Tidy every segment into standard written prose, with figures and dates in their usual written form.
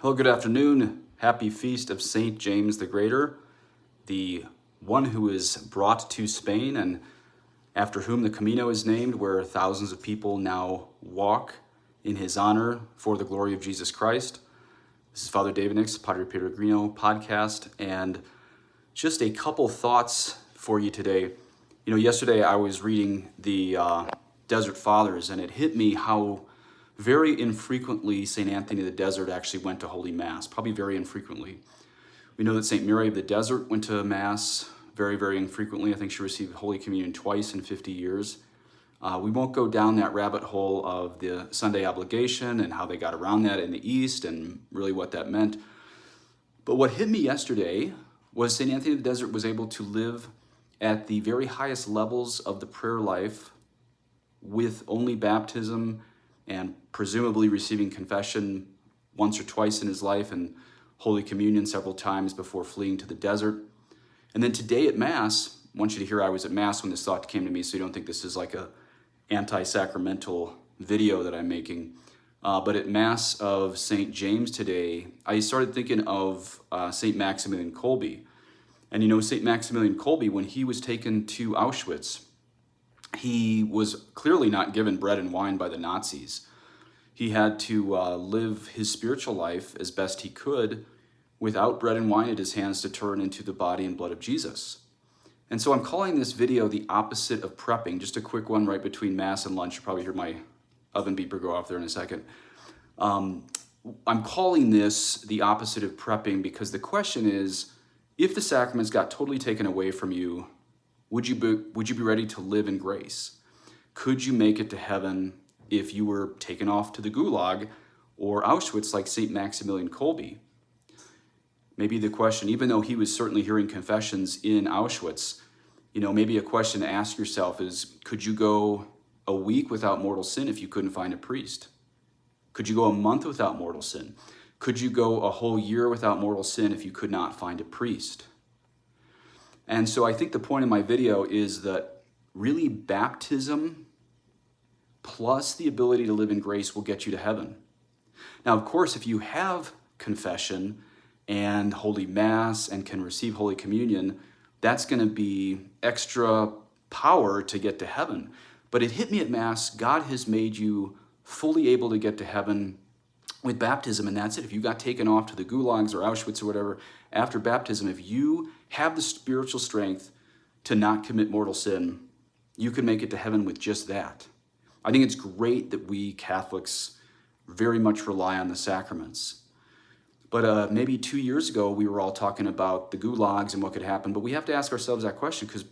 Hello, good afternoon. Happy feast of St. James the Greater, the one who is brought to Spain and after whom the Camino is named, where thousands of people now walk in his honor for the glory of Jesus Christ. This is Father David Nix, Padre Peregrino podcast, and just a couple thoughts for you today. Yesterday I was reading the Desert Fathers, and it hit me how very infrequently St. Anthony of the Desert actually went to Holy Mass, probably very infrequently. We know that St. Mary of the Desert went to Mass very, very infrequently. I think she received Holy Communion twice in 50 years. We won't go down that rabbit hole of the Sunday obligation and how they got around that in the East and really what that meant. But what hit me yesterday was St. Anthony of the Desert was able to live at the very highest levels of the prayer life with only baptism and presumably receiving confession once or twice in his life and Holy Communion several times before fleeing to the desert. And then today at Mass, I want you to hear I was at Mass when this thought came to me, so you don't think this is like a anti-sacramental video that I'm making. But at Mass of St. James today, I started thinking of St. Maximilian Colby. And St. Maximilian Kolbe, when he was taken to Auschwitz, he was clearly not given bread and wine by the Nazis. He had to live his spiritual life as best he could without bread and wine at his hands to turn into the body and blood of Jesus. And so I'm calling this video the opposite of prepping, just a quick one right between Mass and lunch. You'll probably hear my oven beeper go off there in a second. I'm calling this the opposite of prepping because the question is, if the sacraments got totally taken away from you, would you be ready to live in grace? Could you make it to heaven if you were taken off to the Gulag or Auschwitz like St. Maximilian Kolbe? Maybe the question, even though he was certainly hearing confessions in Auschwitz, maybe a question to ask yourself is, could you go a week without mortal sin if you couldn't find a priest? Could you go a month without mortal sin? Could you go a whole year without mortal sin if you could not find a priest? And so I think the point of my video is that really baptism plus the ability to live in grace will get you to heaven. Now, of course, if you have confession and Holy Mass and can receive Holy Communion, that's going to be extra power to get to heaven. But it hit me at Mass, God has made you fully able to get to heaven with baptism, and that's it. If you got taken off to the gulags or Auschwitz or whatever after baptism, if you have the spiritual strength to not commit mortal sin, you can make it to heaven with just that. I think it's great that we Catholics very much rely on the sacraments. But maybe 2 years ago, we were all talking about the gulags and what could happen, but we have to ask ourselves that question because,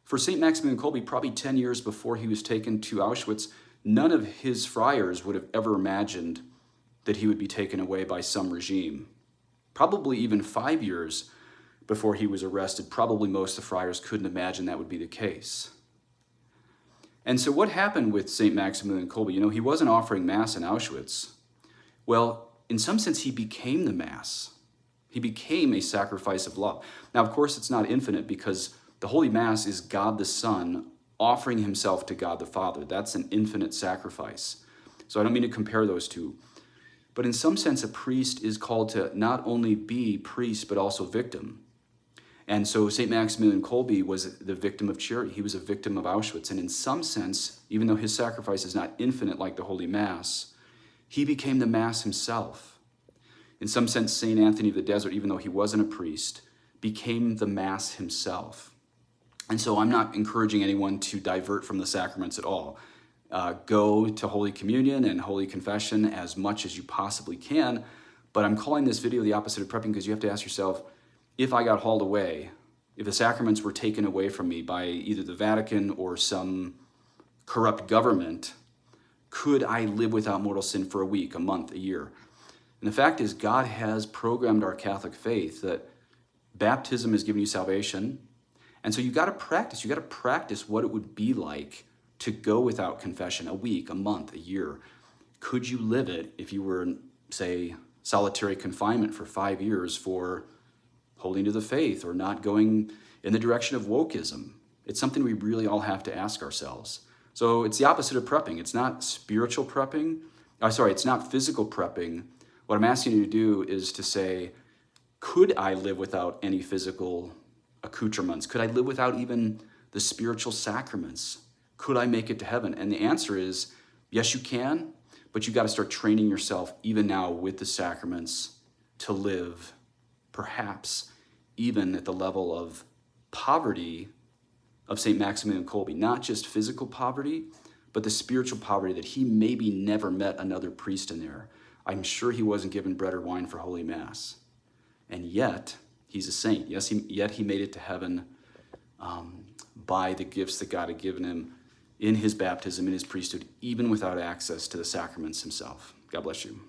for St. Maximilian Kolbe, probably 10 years before he was taken to Auschwitz, none of his friars would have ever imagined that he would be taken away by some regime. Probably even 5 years before he was arrested, probably most of the friars couldn't imagine that would be the case. And so what happened with St. Maximilian Kolbe? He wasn't offering Mass in Auschwitz. Well, in some sense, he became the Mass. He became a sacrifice of love. Now, of course, it's not infinite because the Holy Mass is God the Son offering himself to God the Father. That's an infinite sacrifice. So I don't mean to compare those two. But in some sense, a priest is called to not only be priest, but also victim. And so St. Maximilian Kolbe was the victim of charity. He was a victim of Auschwitz. And in some sense, even though his sacrifice is not infinite like the Holy Mass, he became the Mass himself. In some sense, St. Anthony of the Desert, even though he wasn't a priest, became the Mass himself. And so I'm not encouraging anyone to divert from the sacraments at all. Go to Holy Communion and Holy Confession as much as you possibly can. But I'm calling this video the opposite of prepping because you have to ask yourself, if I got hauled away, if the sacraments were taken away from me by either the Vatican or some corrupt government, could I live without mortal sin for a week, a month, a year? And the fact is, God has programmed our Catholic faith that baptism has given you salvation. And so you got to practice what it would be like to go without confession a week, a month, a year. Could you live it if you were in, say, solitary confinement for 5 years for holding to the faith or not going in the direction of wokeism? It's something we really all have to ask ourselves. So it's the opposite of prepping. It's not spiritual prepping. It's not physical prepping. What I'm asking you to do is to say, could I live without any physical accoutrements? Could I live without even the spiritual sacraments? Could I make it to heaven? And the answer is, yes, you can, but you got to start training yourself even now with the sacraments to live, perhaps even at the level of poverty of St. Maximilian Colby, not just physical poverty, but the spiritual poverty that he maybe never met another priest in there. I'm sure he wasn't given bread or wine for Holy Mass. And yet, he's a saint. Yes, yet he made it to heaven by the gifts that God had given him in his baptism, in his priesthood, even without access to the sacraments himself. God bless you.